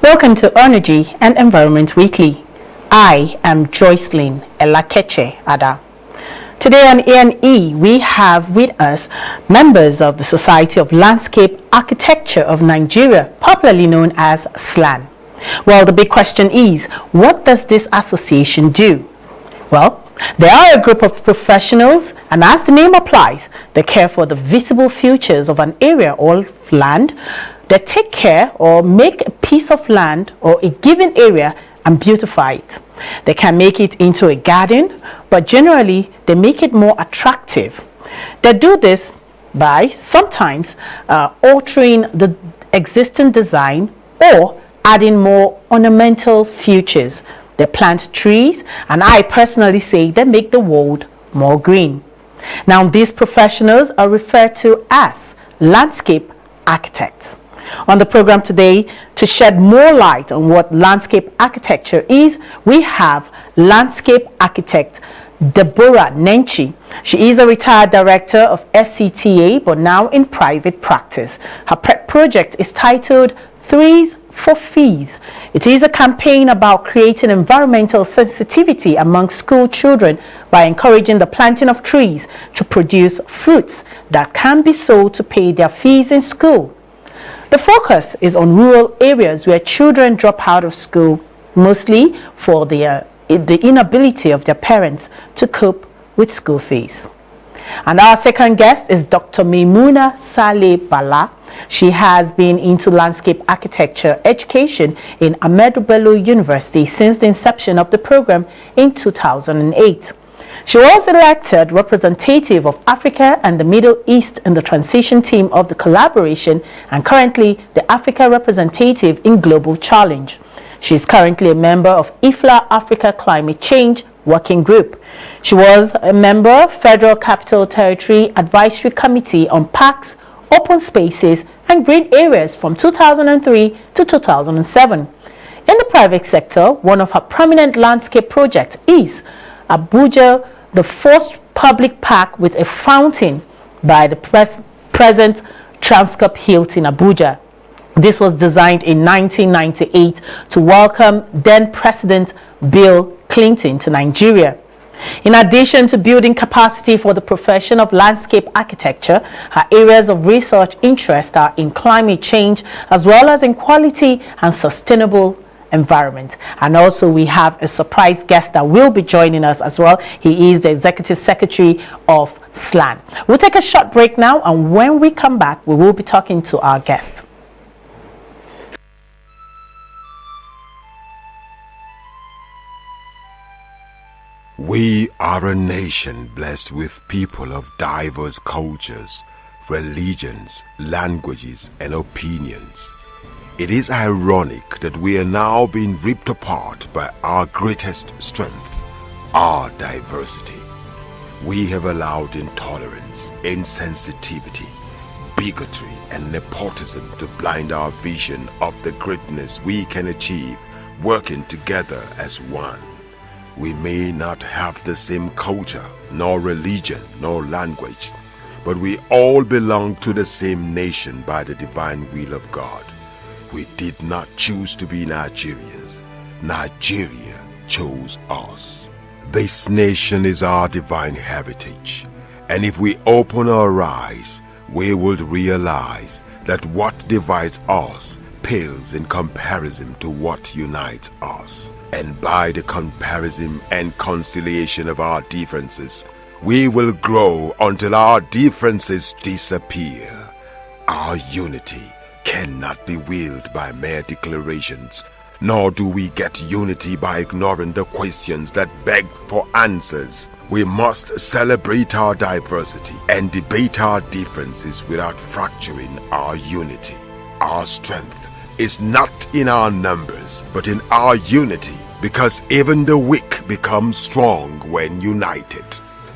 Welcome to Energy and Environment Weekly. I am Joycelyn Elakeche Ada. Today on A&E, we have with us members of the Society of Landscape Architecture of Nigeria, popularly known as SLAN. Well, the big question is, what does this association do? Well, they are a group of professionals, and as the name applies, they care for the visible futures of an area or land. They take care or make a piece of land or a given area and beautify it. They can make it into a garden, but generally they make it more attractive. They do this by sometimes altering the existing design or adding more ornamental features. They plant trees, and I personally say they make the world more green. Now, these professionals are referred to as landscape architects. On the program today, to shed more light on what landscape architecture is, we have landscape architect DEBORAH NENCHI. She is a retired director of FCTA, but now in private practice. Her pet project is titled Trees for Fees. It is a campaign about creating environmental sensitivity among school children by encouraging the planting of trees to produce fruits that can be sold to pay their fees in school. The focus is on rural areas where children drop out of school, mostly for the inability of their parents to cope with school fees. And our second guest is Dr. MAIMUNA Saleh. She has been into landscape architecture education in Ahmadu Bello University since the inception of the program in 2008. She was elected representative of Africa and the Middle East in the transition team of the collaboration and currently the Africa representative in Global Challenge. She is currently a member of IFLA Africa Climate Change Working Group. She was a member of Federal Capital Territory Advisory Committee on Parks, Open Spaces and Green Areas from 2003 to 2007. In the private sector, one of her prominent landscape projects is Abuja, the first public park with a fountain by the present Transcorp Hilton Abuja. This was designed in 1998 to welcome then President Bill Clinton to Nigeria. In addition to building capacity for the profession of landscape architecture, her areas of research interest are in climate change as well as in quality and sustainable environment. And also we have a surprise guest that will be joining us as well. He is the Executive Secretary of SLAN. We'll take a short break now, and when we come back, we will be talking to our guest. We are a nation blessed with people of diverse cultures, religions, languages, and opinions. It is ironic that we are now being ripped apart by our greatest strength, our diversity. We have allowed intolerance, insensitivity, bigotry, and nepotism to blind our vision of the greatness we can achieve working together as one. We may not have the same culture, nor religion, nor language, but we all belong to the same nation by the divine will of God. We did not choose to be Nigerians. Nigeria chose us. This nation is our divine heritage, and if we open our eyes, we would realize that what divides us pales in comparison to what unites us. And by the comparison and conciliation of our differences, we will grow until our differences disappear. Our unity cannot be willed by mere declarations, nor do we get unity by ignoring the questions that beg for answers. We must celebrate our diversity and debate our differences without fracturing our unity. Our strength is not in our numbers, but in our unity, because even the weak become strong when united.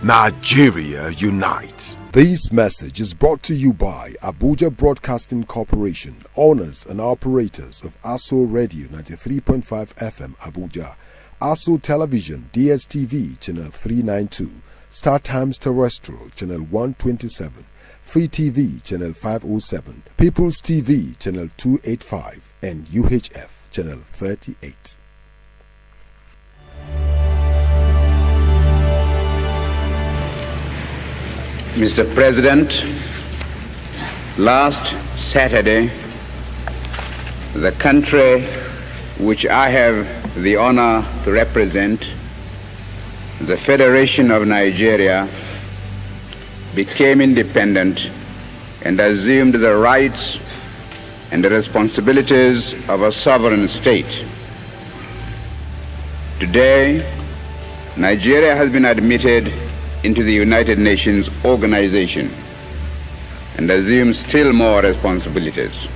Nigeria unite. This message is brought to you by Abuja Broadcasting Corporation, owners and operators of ASO Radio 93.5 FM Abuja, ASO Television DSTV Channel 392, Star Times Terrestrial Channel 127, Free TV Channel 507, People's TV Channel 285, and UHF channel 38. Mr. President, last Saturday, the country which I have the honor to represent, the Federation of Nigeria, became independent and assumed the rights and the responsibilities of a sovereign state. Today, Nigeria has been admitted into the United Nations organization and assumes still more responsibilities.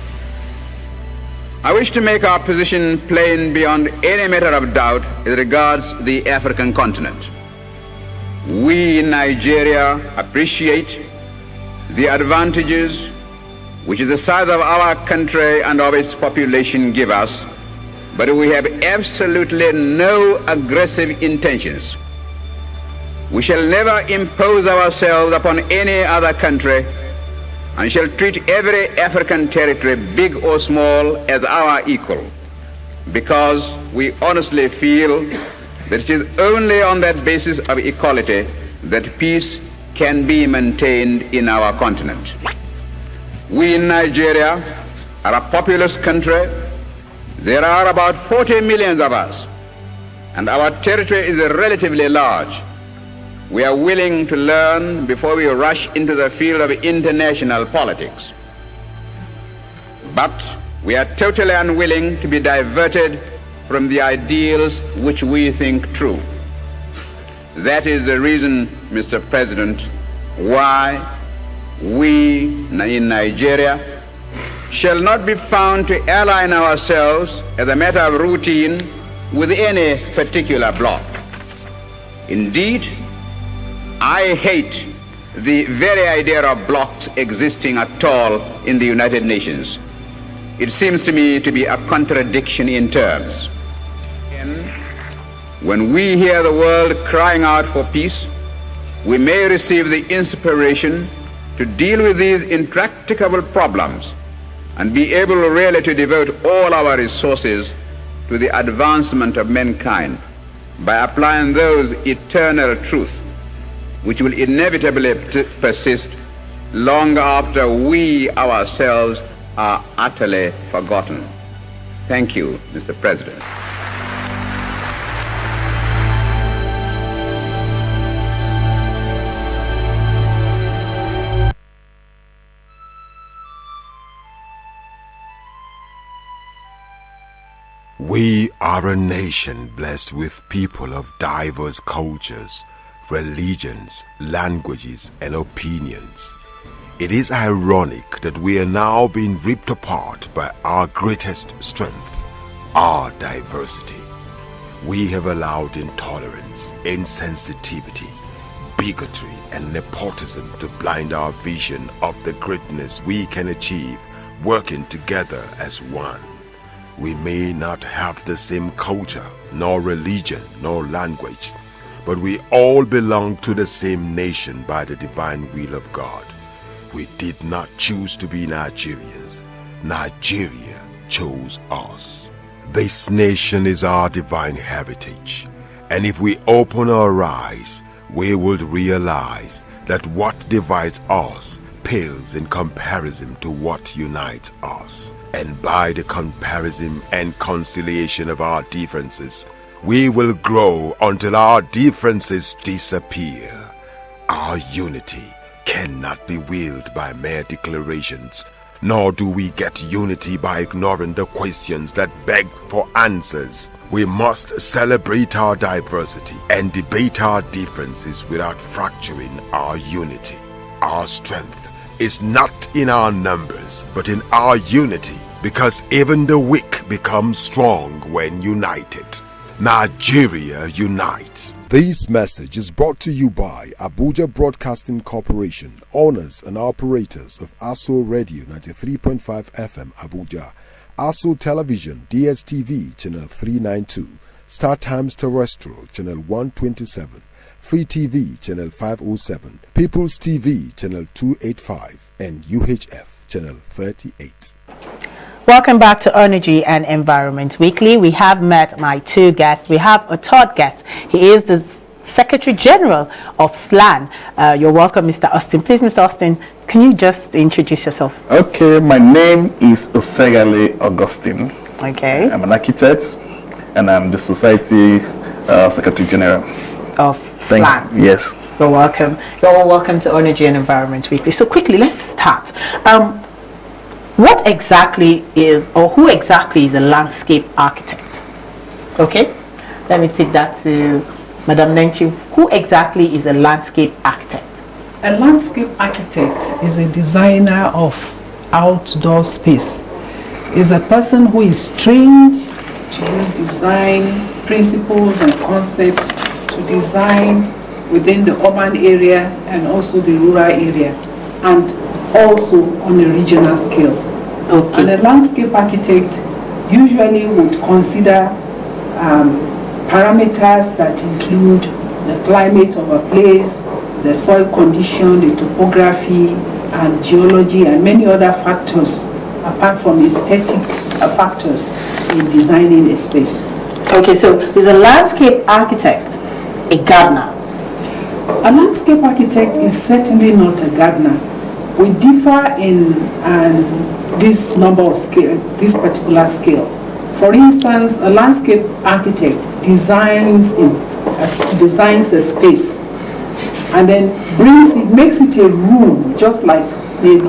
I wish to make our position plain beyond any matter of doubt as regards the African continent. We in Nigeria appreciate the advantages which the size of our country and of its population give us, but we have absolutely no aggressive intentions. We shall never impose ourselves upon any other country and shall treat every African territory, big or small, as our equal, because we honestly feel that it is only on that basis of equality that peace can be maintained in our continent. We in Nigeria are a populous country. There are about 40 million of us, and our territory is relatively large. We are willing to learn before we rush into the field of international politics. But we are totally unwilling to be diverted from the ideals which we think true. That is the reason, Mr. President, why we in Nigeria shall not be found to align ourselves as a matter of routine with any particular bloc. Indeed, I hate the very idea of blocs existing at all in the United Nations. It seems to me to be a contradiction in terms. When we hear the world crying out for peace, we may receive the inspiration to deal with these intractable problems and be able really to devote all our resources to the advancement of mankind by applying those eternal truths which will inevitably persist long after we ourselves are utterly forgotten. Thank you, Mr. President. We are a nation blessed with people of diverse cultures, religions, languages, and opinions. It is ironic that we are now being ripped apart by our greatest strength, our diversity. We have allowed intolerance, insensitivity, bigotry, and nepotism to blind our vision of the greatness we can achieve working together as one. We may not have the same culture, nor religion, nor language, but we all belong to the same nation by the divine will of God. We did not choose to be Nigerians. Nigeria chose us. This nation is our divine heritage, and if we open our eyes, we would realize that what divides us pales in comparison to what unites us. And by the comparison and conciliation of our differences, we will grow until our differences disappear. Our unity cannot be willed by mere declarations, nor do we get unity by ignoring the questions that beg for answers. We must celebrate our diversity and debate our differences without fracturing our unity. Our strength is not in our numbers, but in our unity, because even the weak become strong when united. Nigeria unite. This message is brought to you by Abuja Broadcasting Corporation, owners and operators of ASO Radio 93.5 FM Abuja, ASO Television DSTV Channel 392, Star Times Terrestrial Channel 127, Free TV Channel 507, People's TV Channel 285, and UHF Channel 38. Welcome back to Energy and Environment Weekly. We have met my two guests. We have a third guest. He is the Secretary General of SLAN. You're welcome, Mr. Austin. Please, Mr. Austin, can you just introduce yourself? Okay, my name is Osegale Augustine. Okay. I'm an architect, and I'm the Society Secretary General of SLAN. Yes. You're welcome. You're all welcome to Energy and Environment Weekly. So quickly, let's start. What exactly is, or who exactly is a landscape architect? Okay, let me take that to Madam Nenchi. Who exactly is a landscape architect? A landscape architect is a designer of outdoor space. Is a person who is trained to use design principles and concepts to design within the urban area and also the rural area, and also on a regional scale. Okay. And a landscape architect usually would consider parameters that include the climate of a place, the soil condition, the topography and geology, and many other factors apart from aesthetic factors in designing a space. Okay, so is a landscape architect a gardener? A landscape architect is certainly not a gardener. We differ in this number of scale, this particular scale. For instance, a landscape architect designs a space and then makes it a room, just like maybe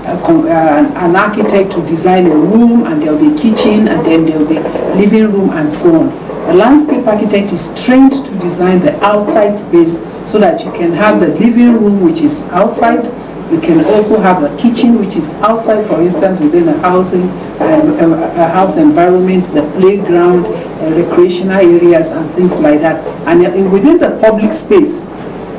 an architect to design a room, and there will be kitchen, and then there will be living room, and so on. A landscape architect is trained to design the outside space so that you can have the living room, which is outside. You can also have a kitchen, which is outside, for instance, within a house environment, the playground, recreational areas, and things like that. And within the public space,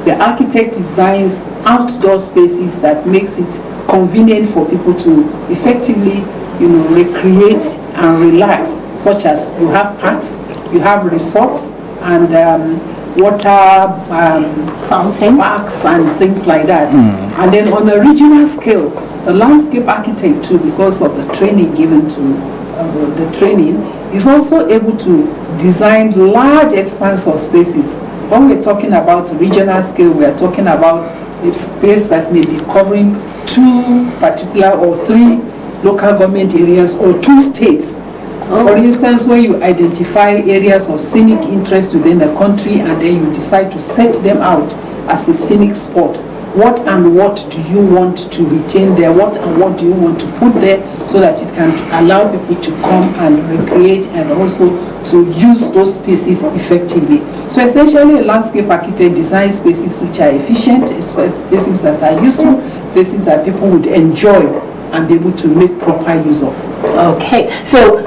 the architect designs outdoor spaces that makes it convenient for people to effectively, recreate and relax, such as you have parks, you have resorts, and water fountains, parks, and things like that. And then on a regional scale, the landscape architect too, because of the training given to is also able to design large expanse of spaces. When we're talking about regional scale, we are talking about a space that may be covering 2 particular or 3 local government areas or 2 states. For instance, when you identify areas of scenic interest within the country and then you decide to set them out as a scenic spot, what and what do you want to retain there? What and what do you want to put there so that it can allow people to come and recreate and also to use those spaces effectively? So essentially, a landscape architect designs spaces which are efficient, spaces that are useful, spaces that people would enjoy and be able to make proper use of. Okay, so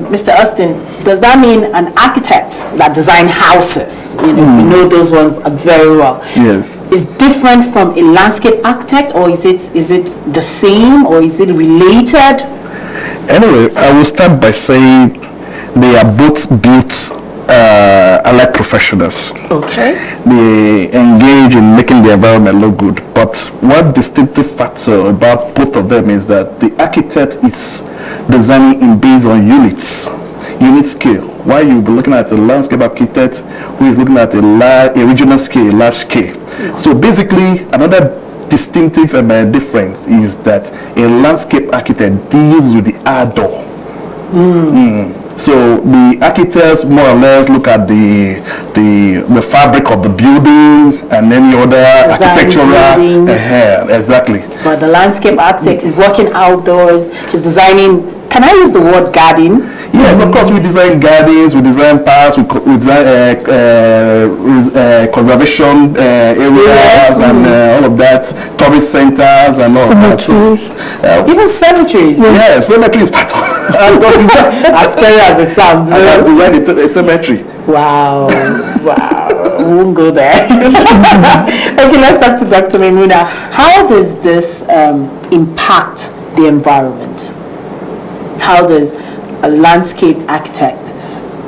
Mr. Austin, does that mean an architect that design houses, we know those ones very well, Yes. is different from a landscape architect, or is it the same, or is it related? Anyway, I will start by saying they are both built allied professionals. Okay. They engage in making the environment look good. But one distinctive factor about both of them is that the architect is designing based on unit scale, while you'll be looking at a landscape architect who is looking at a regional scale, large scale. So basically, another distinctive difference is that a landscape architect deals with the outdoor. So the architects more or less look at the fabric of the building and any other architectural. Exactly. But the landscape architect is working outdoors. He's designing. Can I use the word garden? Yes, of course. We design gardens, we design parks, we design conservation areas, and all of that, tourist centers and all that. Cemeteries. Even cemeteries. Yeah, cemetery is part of as scary as it sounds. I have designed a cemetery. Wow. We won't go there. Okay, let's talk to Dr. MAIMUNA. How does this impact the environment? How does a landscape architect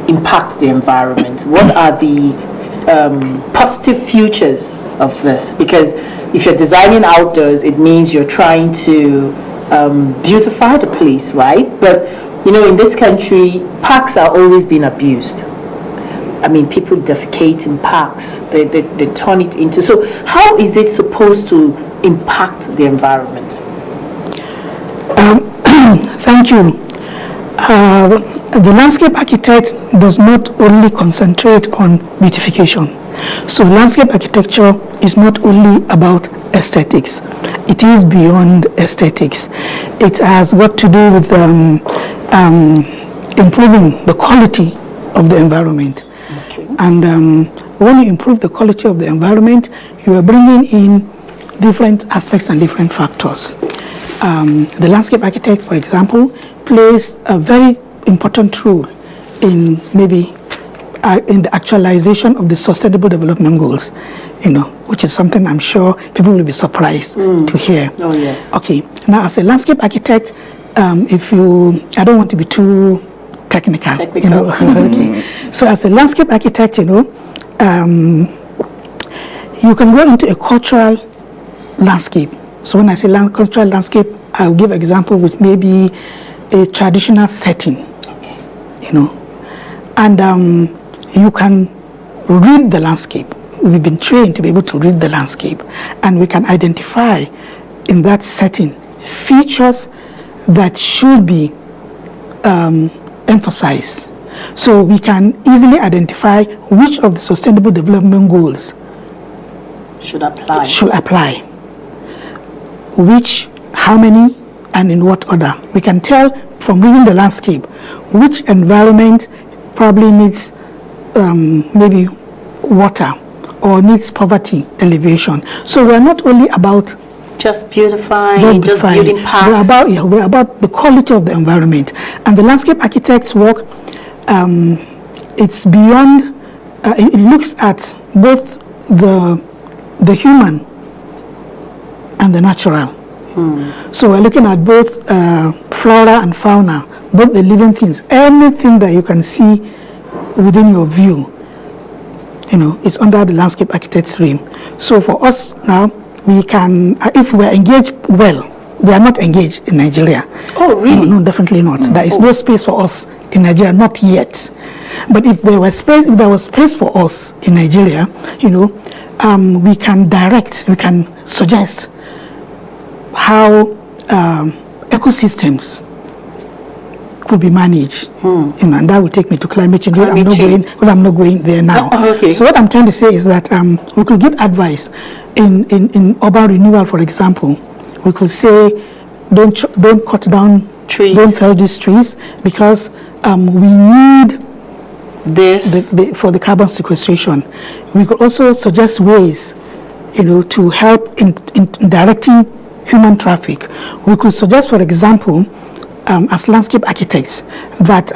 impact the environment? What are the positive futures of this? Because if you're designing outdoors, it means you're trying to beautify the place, right? But, you know, in this country, parks are always being abused. I mean, people defecate in parks. They turn it into... So how is it supposed to impact the environment? Thank you. The landscape architect does not only concentrate on beautification. So landscape architecture is not only about aesthetics. It is beyond aesthetics. It has got to do with improving the quality of the environment. Okay. And when you improve the quality of the environment, you are bringing in different aspects and different factors. The landscape architect, for example, plays a very important role in maybe in the actualization of the Sustainable Development Goals, you know, which is something I'm sure people will be surprised to hear. Oh, yes. Okay. Now, as a landscape architect, I don't want to be too technical. You know. Okay. So, as a landscape architect, you know, you can go into a cultural landscape. So, when I say cultural landscape, I'll give example with maybe a traditional setting. Okay. You know, and you can read the landscape. We've been trained to be able to read the landscape, and we can identify in that setting features that should be emphasized. So we can easily identify which of the Sustainable Development Goals should apply. Which, how many, and in what order. We can tell from reading the landscape which environment probably needs maybe water or needs poverty elevation. So we're not only about just beautifying, just building parks. We're about the quality of the environment. And the landscape architect's work, it's beyond, it looks at both the human and the natural. So we're looking at both flora and fauna, both the living things, anything that you can see within your view, you know, it's under the landscape architect's realm. So for us now, we can, if we're engaged well, we are not engaged in Nigeria. Oh, really? No, definitely not. There is no space for us in Nigeria, not yet. But if there was space for us in Nigeria, you know, we can direct, we can suggest how ecosystems could be managed, you know, and that will take me to climate change. I'm not going there now. Okay. So what I'm trying to say is that we could give advice in urban renewal, for example. We could say, don't cut down trees, don't fell these trees, because we need this for the carbon sequestration. We could also suggest ways, you know, to help in directing human traffic. We could suggest, for example, as landscape architects, that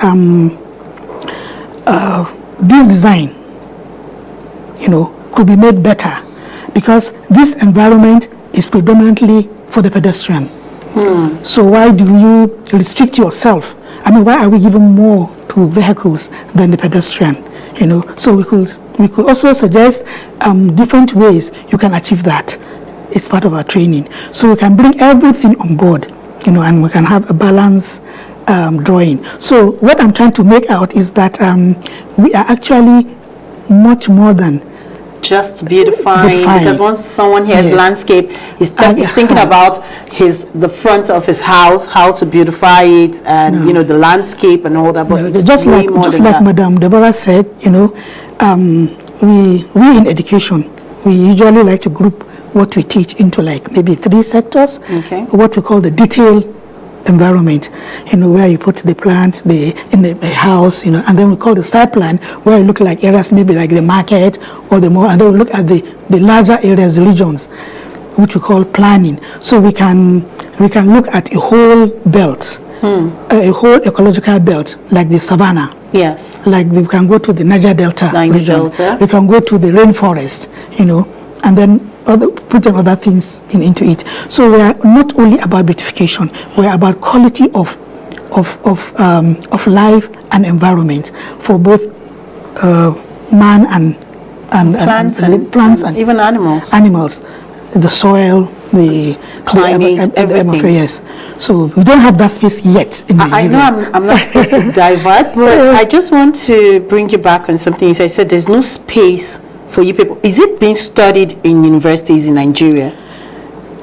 this design, you know, could be made better, because this environment is predominantly for the pedestrian. So why do you restrict yourself? I mean, why are we giving more to vehicles than the pedestrian? You know, so we could also suggest different ways you can achieve that. It's part of our training. So we can bring everything on board, you know, and we can have a balanced drawing. So what I'm trying to make out is that we are actually much more than just beautifying. Because once someone hears landscape, he's thinking about the front of his house, how to beautify it, and you know, the landscape and all that. But it's just like Madame Deborah said, you know, we in education, we usually like to group what we teach into like maybe 3 sectors. Okay. What we call the detail environment, you know, where you put the plants in the house, you know, and then we call the side plan, where you look like areas maybe like the market or the mall, and then we look at the larger areas, the regions, which we call planning. So we can look at a whole belt, a whole ecological belt, like the savannah. Yes. Like we can go to the Niger Delta region. We can go to the rainforest, you know, and then put other things into it. So we are not only about beautification, we are about quality of life and environment for both man and plants and even animals. The soil, climate, everything. Yes. So we don't have that space yet in Nigeria. I know I'm not supposed to divert, but I just want to bring you back on something you said. I said there's no space for you people. Is it being studied in universities in Nigeria?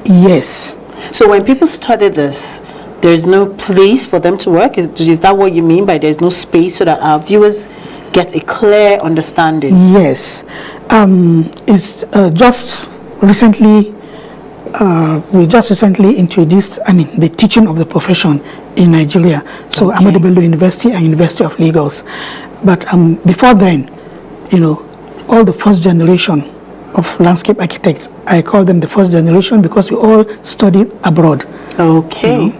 Yes. So when people study this, there's no place for them to work? Is that what you mean by there's no space, so that our viewers get a clear understanding? Yes. It's just recently, we just recently introduced, the teaching of the profession in Nigeria. So Ahmadu Bello University and University of Lagos. But before then, all the first generation of landscape architects, I call them the first generation because we all studied abroad. Okay.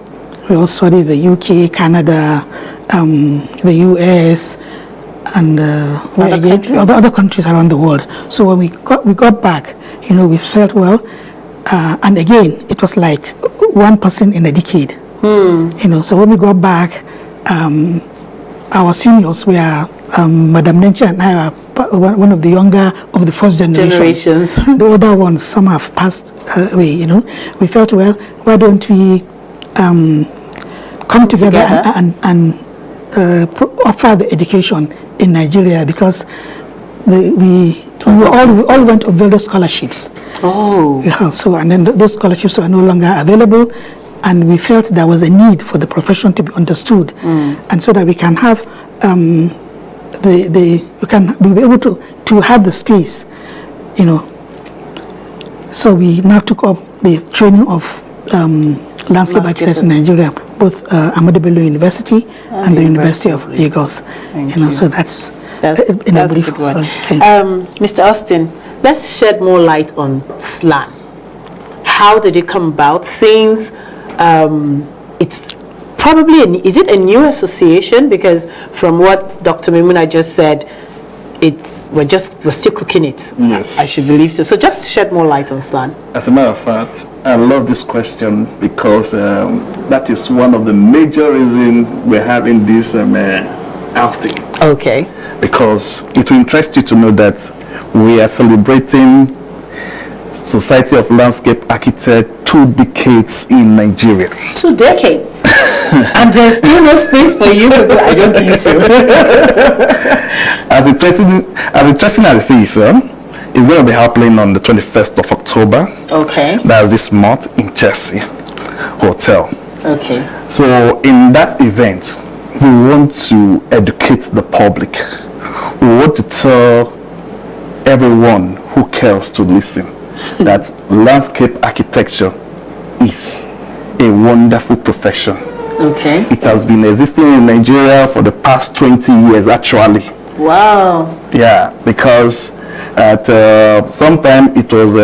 We all studied the UK, Canada, the US, and other countries around the world. So when we got back, we felt well, and again it was like one person in a decade. So when we got back, our seniors were Madam Nenchi and I are one of the younger of the first generations. The older ones, some have passed away. We felt, well, why don't we come together and offer the education in Nigeria, because we all went on various scholarships. So and then those scholarships are no longer available, and we felt there was a need for the profession to be understood, and so that we can have we can be able to have the space, So we now took up the training of landscape architects in Nigeria, both Ahmadu Bello University and the University of Lagos. So that's in a brief. A good one. Mr. Austin, let's shed more light on SLAN. How did it come about? Since it's probably is it a new association? Because from what Dr. MAIMUNA just said, we're still cooking it. Yes, I should believe so. So just shed more light on SLAN. As a matter of fact, I love this question because that is one of the major reasons we're having this outing. Okay. Because it will interest you to know that we are celebrating Society of Landscape Architects 2 decades in Nigeria. 2 decades? And there's still no space for you? I don't think so. As interesting as it is, it's going to be happening on the 21st of October. Okay. That's this month in Chelsea Hotel. Okay. So in that event, we want to educate the public. We want to tell everyone who cares to listen that landscape architecture is a wonderful profession. Okay. It has been existing in Nigeria for the past 20 years actually. Wow. Yeah, because at some time it was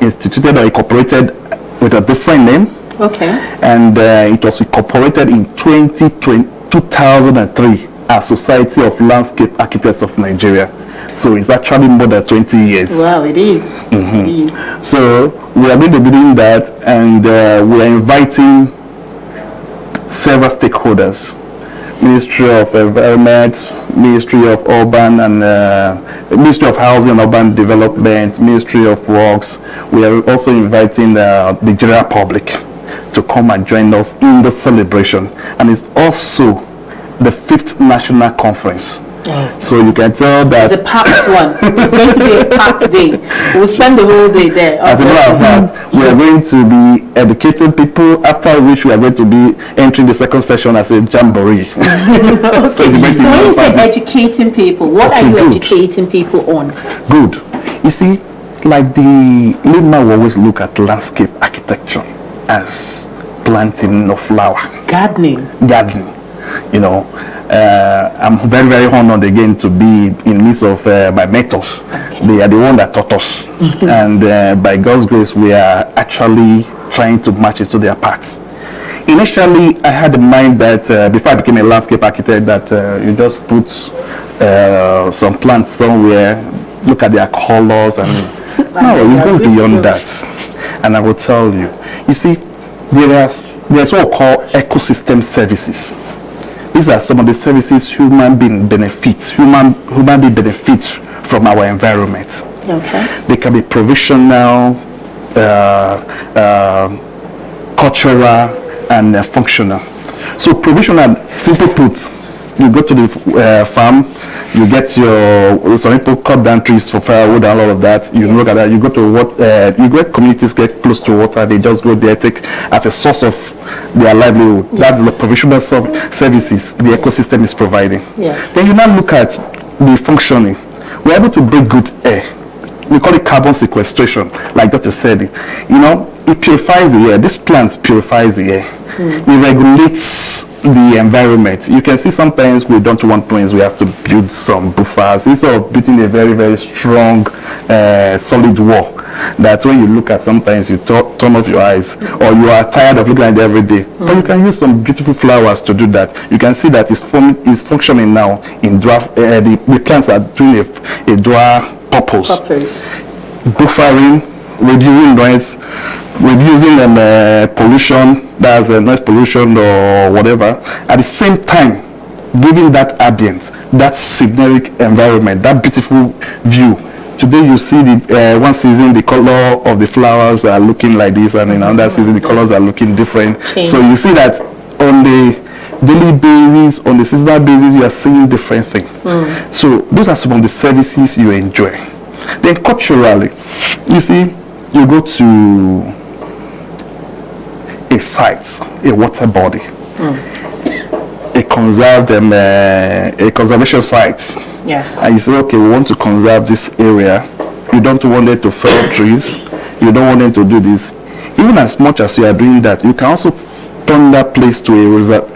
instituted or incorporated with a different name. Okay. And it was incorporated in 2003 as Society of Landscape Architects of Nigeria. So it's actually more than 20 years. Wow, it is. It is. So we are going to be doing that, and we are inviting several stakeholders: Ministry of Environment, Ministry of Urban and Ministry of Housing and Urban Development, Ministry of Works. We are also inviting the general public to come and join us in the celebration, and it's also the 5th National Conference. So you can tell that it's a packed one. It's going to be a packed day. We'll spend the whole day there. As a matter of fact, we are going to be educating people, after which we are going to be entering the second session as a jamboree. Okay. So when you say educating people, what are you educating people on? Good. You see, like the layman will always look at landscape architecture as planting of flower. Gardening. I'm very, very honored again to be in midst of my mentors. Okay. They are the one that taught us. And by God's grace, we are actually trying to match it to their paths. Initially, I had in mind that before I became a landscape architect, that you just put some plants somewhere, look at their colors, and no, it's going beyond that. And I will tell you, you see, there's what we call ecosystem services. These are some of the services human being benefits from our environment. Okay. They can be provisional, cultural, and functional. So provisional, simply put, you go to the farm, you get your, some people cut down trees for firewood and all of that. You look at that, you go to what, you get communities get close to water, they just go there, take as a source of their livelihood. That's the provisional services the ecosystem is providing. Then you now look at the functioning. We're able to breathe good air. We call it carbon sequestration, like Dr. said. You know, it purifies the air. This plant purifies the air. It regulates the environment. You can see sometimes we don't want things, we have to build some buffers instead of building a very, very strong solid wall that when you look at, sometimes you turn off your eyes, or you are tired of looking at it every day. But you can use some beautiful flowers to do that. You can see that it's functioning now in draft. The plants are doing a dual purpose. Buffering, reducing noise, reducing pollution, that's noise pollution or whatever, at the same time giving that ambience, that scenic environment, that beautiful view. Today you see the one season the color of the flowers are looking like this, and in another season the colors are looking different. So you see that on the daily basis, on the seasonal basis, you are seeing different things. So those are some of the services you enjoy. Then culturally, you see, you go to a site, a water body, a conservation site. And you say, okay, we want to conserve this area. You don't want it to fell trees. You don't want it to do this. Even as much as you are doing that, you can also turn that place to a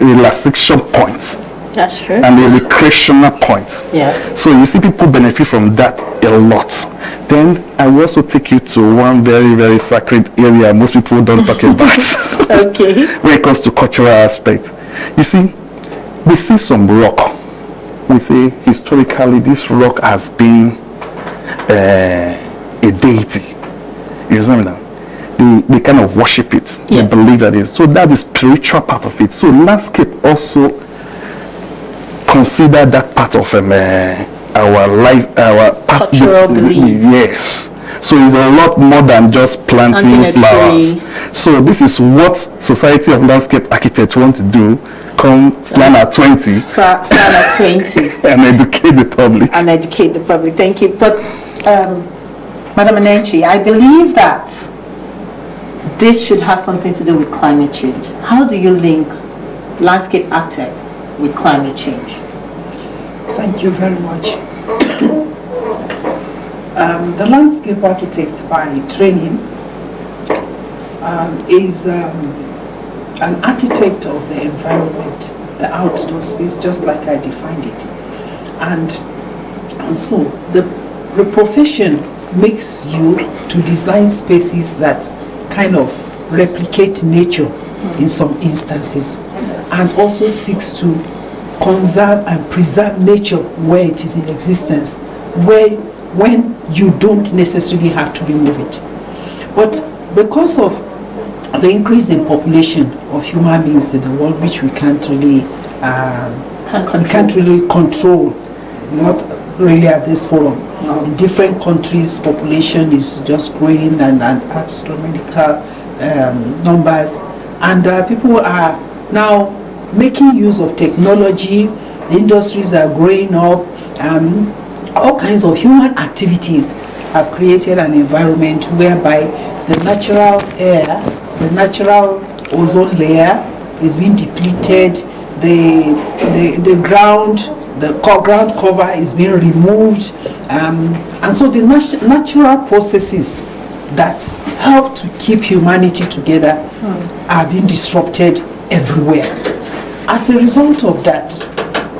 relaxation point. That's true. And a recreational point. So you see people benefit from that a lot. Then I will also take you to one very, very sacred area most people don't talk about. When it comes to cultural aspect. You see, we see some rock. We say historically this rock has been a deity. You understand me now? They kind of worship it. They believe that is. So that's the spiritual part of it. So landscape also consider that part of our life, our cultural belief. Yes. So it's a lot more than just planting flowers. So this is what Society of Landscape Architects want to do. Come SLAN at 20. SLAN at 20. And educate the public. And educate the public. Thank you. But Madam NENCHI, I believe that this should have something to do with climate change. How do you link landscape architect with climate change? Thank you very much. The landscape architect by training is an architect of the environment, the outdoor space, just like I defined it. And so the profession makes you to design spaces that kind of replicate nature in some instances, and also seeks to conserve and preserve nature where it is in existence, when you don't necessarily have to remove it. But because of the increase in population of human beings in the world, which we can't really control, not really at this forum. In different countries, population is just growing and astronomical numbers, and people are now making use of technology. The industries are growing up. All kinds of human activities have created an environment whereby the natural air, the natural ozone layer is being depleted, the ground cover is being removed, and so the natural processes that help to keep humanity together are being disrupted everywhere. As a result of that,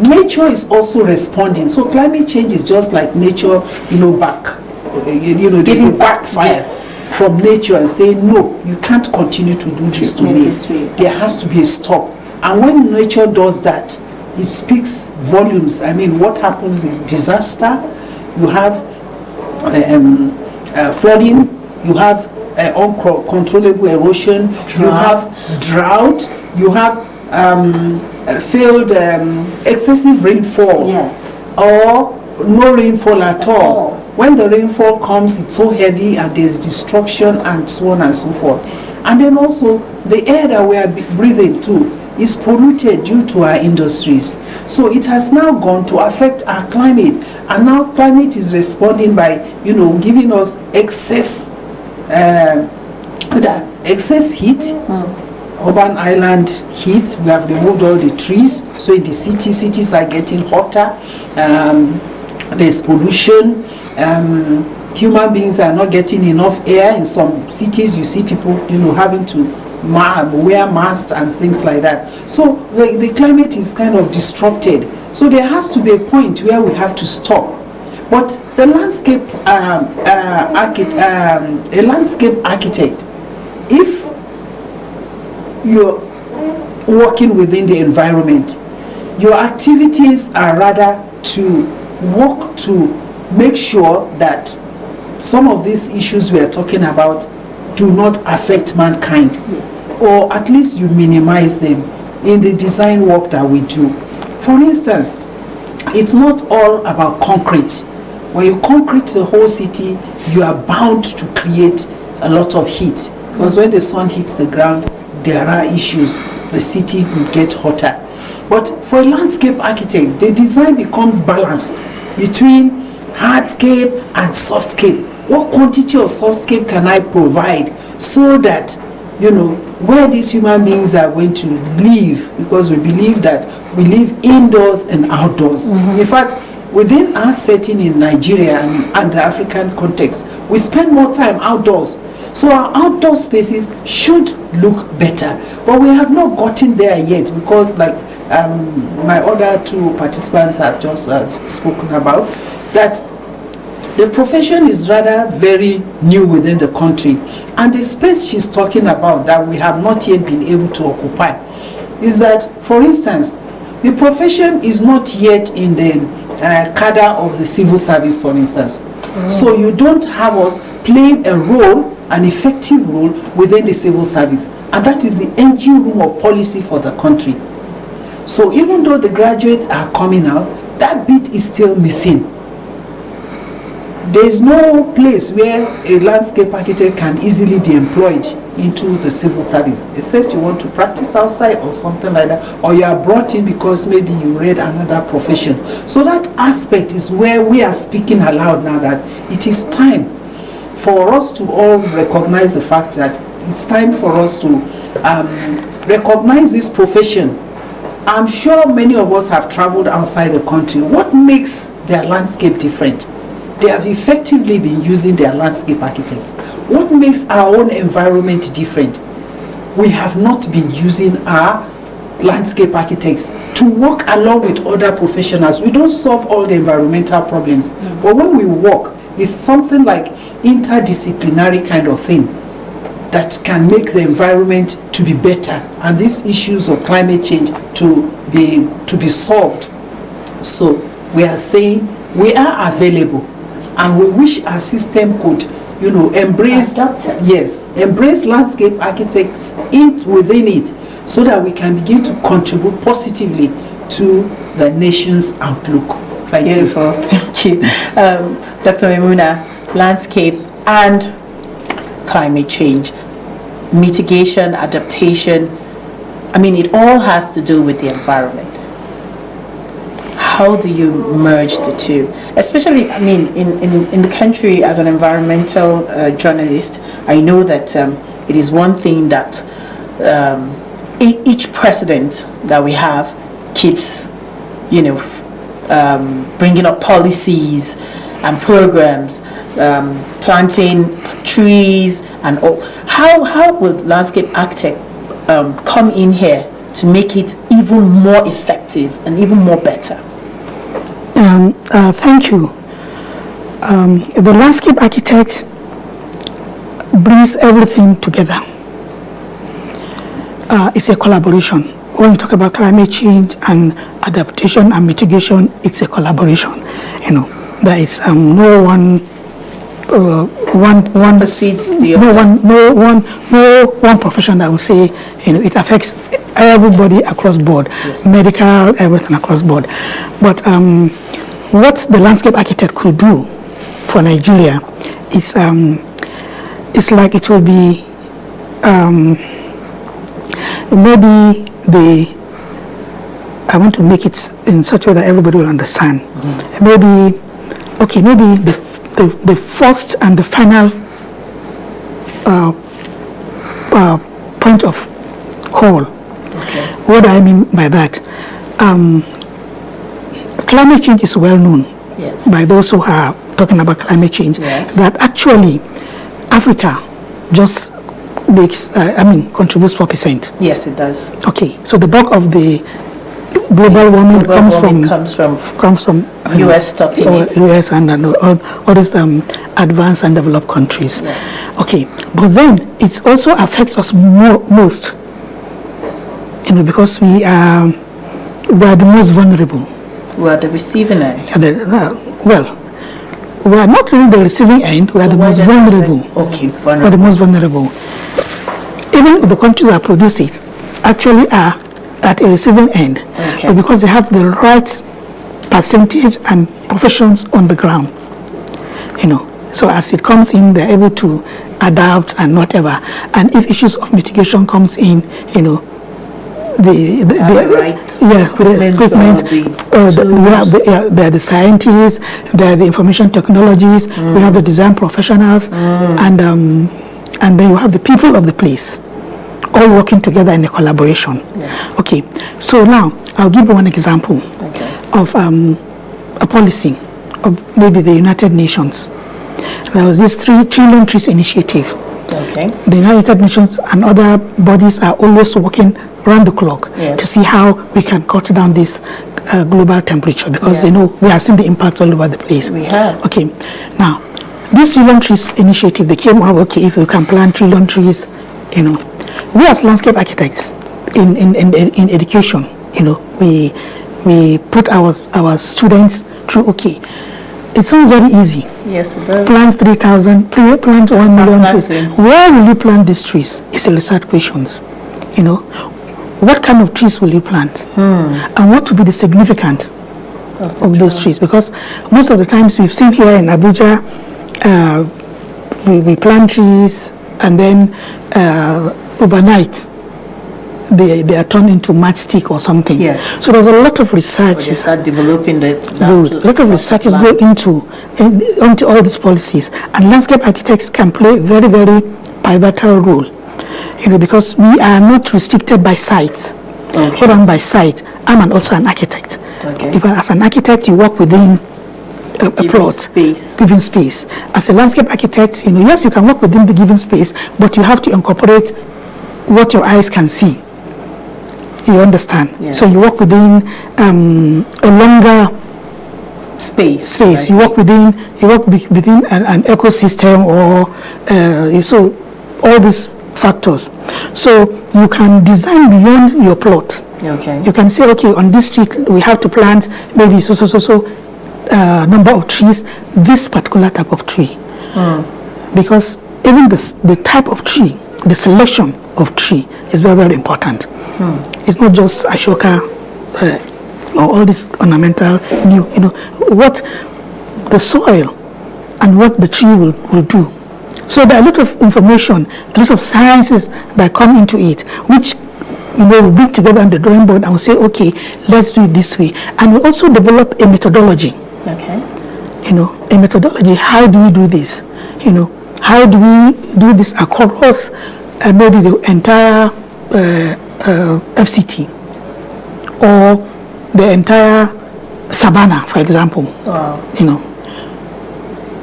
nature is also responding. So climate change is just like nature, there's a backfire from nature and saying, no, you can't continue to do this to me. There has to be a stop. And when nature does that, it speaks volumes. I mean, what happens is disaster. You have flooding. You have uncontrollable erosion. You have drought. You have failed excessive rainfall, or no rainfall at all. when the rainfall comes, it's so heavy and there's destruction and so on and so forth. And then also the air that we are breathing too is polluted due to our industries. So it has now gone to affect our climate, and now climate is responding by, giving us excess heat, urban island heat. We have removed all the trees, so in the cities are getting hotter. There's pollution. Human beings are not getting enough air. In some cities, you see people, having to wear masks and things like that. So the climate is kind of disrupted. So there has to be a point where we have to stop. But the landscape a landscape architect, if you're working within the environment, your activities are rather to work to make sure that some of these issues we are talking about do not affect mankind, or at least you minimize them in the design work that we do. For instance, it's not all about concrete. When you concrete the whole city, you are bound to create a lot of heat, because when the sun hits the ground, there are issues. The city will get hotter. But for a landscape architect, the design becomes balanced between hardscape and softscape. What quantity of softscape can I provide so that, where these human beings are going to live, because we believe that we live indoors and outdoors. In fact, within our setting in Nigeria and the African context, we spend more time outdoors. So our outdoor spaces should look better. But we have not gotten there yet, because like my other two participants have just spoken about, that the profession is rather very new within the country. And the space she's talking about that we have not yet been able to occupy is that, for instance, the profession is not yet in the cadre of the civil service, for instance. So you don't have us playing a role, an effective role within the civil service. And that is the engine room of policy for the country. So even though the graduates are coming out, that bit is still missing. There is no place where a landscape architect can easily be employed into the civil service, except you want to practice outside or something like that, or you are brought in because maybe you read another profession. So that aspect is where we are speaking aloud now, that it is time for us to all recognize the fact that it's time for us to recognize this profession. I'm sure many of us have traveled outside the country. What makes their landscape different? They have effectively been using their landscape architects. What makes our own environment different? We have not been using our landscape architects to work along with other professionals. We don't solve all the environmental problems. But when we work, it's something like interdisciplinary kind of thing that can make the environment to be better, and these issues of climate change to be solved. So we are saying we are available, and we wish our system could, embrace landscape architects within it, so that we can begin to contribute positively to the nation's outlook. Beautiful. Thank you. Dr. MAIMUNA, landscape and climate change, mitigation, adaptation, it all has to do with the environment. How do you merge the two? Especially, in the country, as an environmental journalist, I know that it is one thing that each president that we have keeps, bringing up policies and programs, planting trees and all. How will landscape architect come in here to make it even more effective and even more better? Thank you. The landscape architect brings everything together. It's a collaboration. When we talk about climate change and adaptation and mitigation, it's a collaboration. There is no one supersedes the other. No one profession that will say it affects everybody across board, yes. Medical, everything across board. But what the landscape architect could do for Nigeria, it's like it will be maybe I want to make it in such a way that everybody will understand. Maybe the first and the final point of call. Okay. What do I mean by that? Climate change is well known by those who are talking about climate change. Yes. That actually Africa just makes, contributes 4%. Yes, it does. Okay, so the bulk of the global warming comes from U.S. stopping it. U.S. and all these advanced and developed countries. Yes. Okay, but then it also affects us most, because we are the most vulnerable. We are the receiving end. We are not really the receiving end. We are the most vulnerable. Okay, vulnerable. We are the most vulnerable. Even the countries that produce it actually are at a receiving end, but because they have the right percentage and professions on the ground, so as it comes in, they're able to adapt and whatever. And if issues of mitigation comes in, the equipment, they're the scientists, they're the information technologies, we have the design professionals, and then you have the people of the place, all working together in a collaboration. Yes. Okay, so now I'll give you one example of a policy of maybe the United Nations. There was this 3 trillion trees initiative. Okay. The United Nations and other bodies are always working around the clock to see how we can cut down this global temperature, because they know we are seeing the impact all over the place. We have. Okay, now this trillion trees initiative, they came out, okay, if we can plant trillion trees, we as landscape architects in education, we put our students through, okay, it sounds very easy. Yes, it does. Plant 3,000, plant 1 million trees. Where will you plant these trees? It's a research questions. What kind of trees will you plant? And what will be the significance of those trees? Because most of the times we've seen here in Abuja, we plant trees and then overnight they are turned into matchstick or something. Yes. So there's a lot of research. They start developing that. A lot of researches go into all these policies, and landscape architects can play a very, very pivotal role. Because we are not restricted by sites. Hold on, by site. I'm also an architect. Okay. If as an architect you work within a plot, given space. As a landscape architect, yes, you can work within the given space, but you have to incorporate what your eyes can see. You understand? Yes. So you work within a longer space. You work within an ecosystem, or so all these factors. So you can design beyond your plot. Okay. You can say, okay, on this street we have to plant maybe so number of trees, this particular type of tree. Because even the type of tree, the selection of tree is very, very important. It's not just Ashoka or all this ornamental what the soil and what the tree will do. So there are a lot of information, a lot of sciences that come into it, which we bring together on the drawing board and we say, okay, let's do it this way. And we also develop a methodology. Okay. A methodology. How do we do this? How do we do this across maybe the entire FCT or the entire savannah, for example? Wow.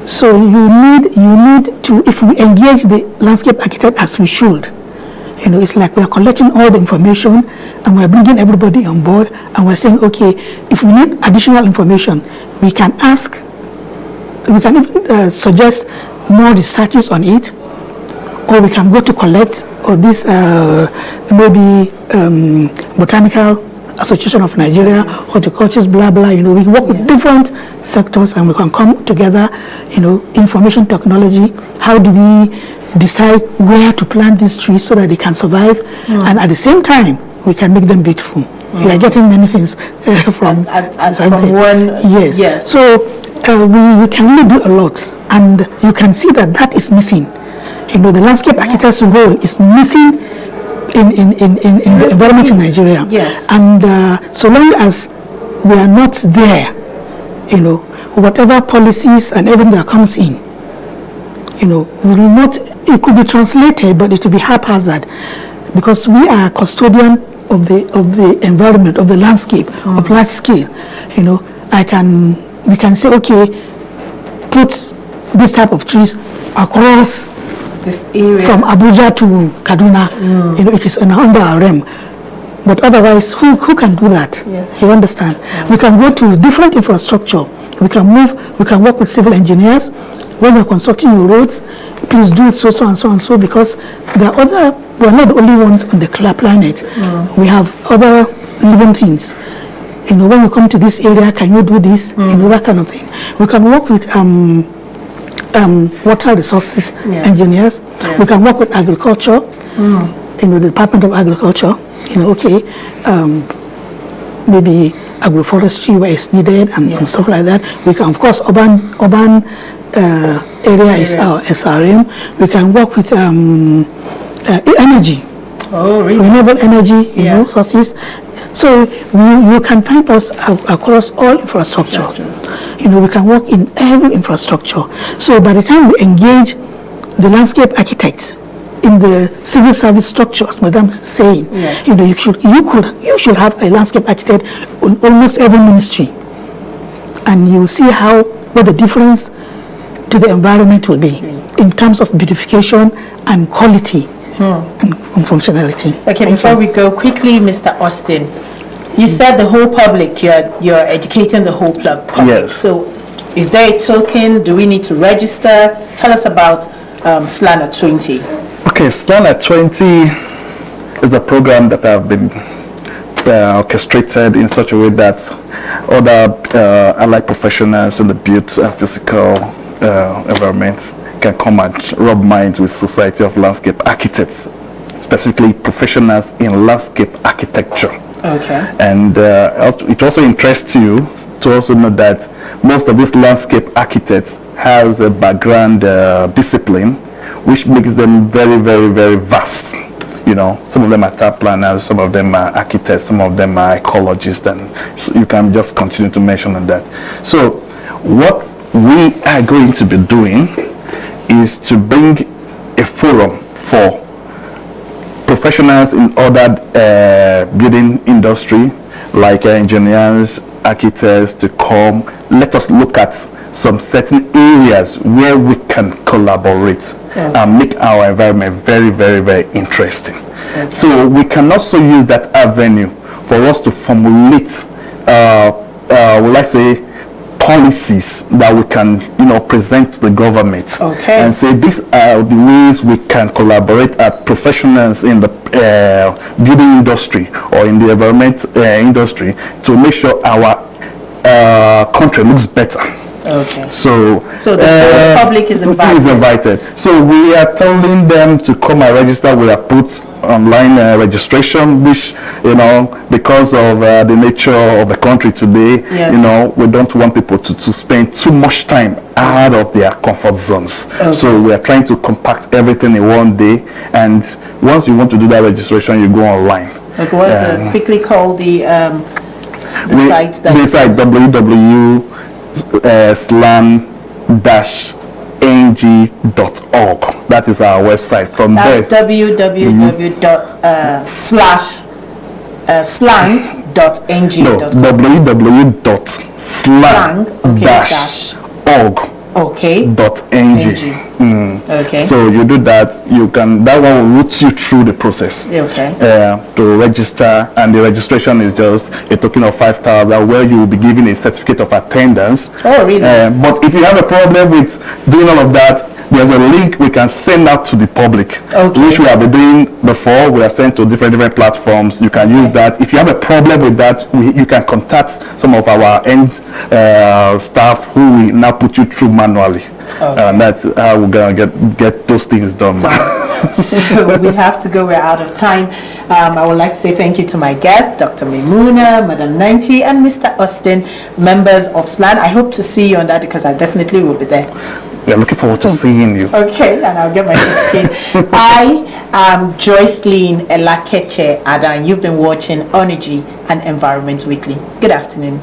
So you need to, if we engage the landscape architect as we should, it's like we are collecting all the information and we're bringing everybody on board, and we're saying, okay, if we need additional information, we can ask, we can even suggest more researches on it, or we can go to collect, or this maybe Botanical Association of Nigeria, horticulture, blah blah. We work with different sectors, and we can come together. Information technology. How do we decide where to plant these trees so that they can survive, and at the same time we can make them beautiful. We are getting many things from one. Yes. So we can really do a lot, and you can see that is missing. You know, the landscape architect's role is missing in the environment in Nigeria. Yes. And so long as we are not there, you know, whatever policies and everything that comes in, you know, will not, it could be translated, but it will be haphazard, because we are custodian of the environment, of the landscape, of large scale. You know, we can say, okay, put this type of trees across this area from Abuja to Kaduna. You know, it is under our realm. But otherwise, who can do that? Yes. You understand? We can go to different infrastructure. We can work with civil engineers. When we're constructing your roads, please do so and so, because we're not the only ones on the planet. We have other living things. You know, when you come to this area, can you do this? You know, that kind of thing. We can work with water resources engineers. Yes. We can work with agriculture. You know, the Department of Agriculture. You know, okay, maybe agroforestry where it's needed and stuff like that. We can, of course, urban area is our SRM. We can work with energy. Oh, really? Renewable energy, you know, sources. So you can find us across all infrastructures. You know, we can work in every infrastructure. So by the time we engage the landscape architects in the civil service structure, as Madam is saying, you know, you should have a landscape architect on almost every ministry, and you will see what the difference to the environment will be in terms of beautification and quality and functionality. Okay, before we go quickly, Mr. Austin, you said the whole public, you're educating the whole public. Yes. So is there a token? Do we need to register? Tell us about SLAN at 20. Okay, SLAN at 20 is a program that have been orchestrated in such a way that other allied professionals in the built and physical environment can come and rub minds with Society of Landscape Architects, specifically professionals in landscape architecture. Okay. And it also interests you to also know that most of these landscape architects has a background discipline, which makes them very, very, very vast. You know, some of them are town planners, some of them are architects, some of them are ecologists, and so you can just continue to mention on that. So what we are going to be doing is to bring a forum for professionals in other building industry, like engineers, architects, to come. Let us look at some certain areas where we can collaborate and make our environment very, very, very interesting. So we can also use that avenue for us to formulate, will I say, policies that we can, you know, present to the government and say these are the ways we can collaborate as professionals in the building industry or in the environment industry to make sure our country looks better. Okay. So the public is invited. So we are telling them to come and register. We have put online registration, which, you know, because of the nature of the country today, you know, we don't want people to spend too much time out of their comfort zones. So we are trying to compact everything in one day. And once you want to do that registration, you go online. Okay, what's quickly called the site? The site www.slan-ng.org. That is our website. From That's there, www.slang.ng. No, www.slang-org. .ng. Okay. So you do that, you can, that one will route you through the process. To register, and the registration is just a token of 5,000, where you will be given a certificate of attendance. Oh, really? But if you have a problem with doing all of that, there's a link we can send out to the public, which we have been doing before. We are sent to different platforms. You can use that. If you have a problem with that, you can contact some of our end staff who will now put you through manually. And that's how we're going to get those things done. So we have to go. We're out of time. I would like to say thank you to my guests, Dr. MAIMUNA, Madam NENCHI, and Mr. Austin, members of SLAN. I hope to see you on that because I definitely will be there. We're looking forward to seeing you. Okay, and I'll get my certificate. I am Joycelyn Elakeche Ada, and you've been watching Onergy and Environment Weekly. Good afternoon.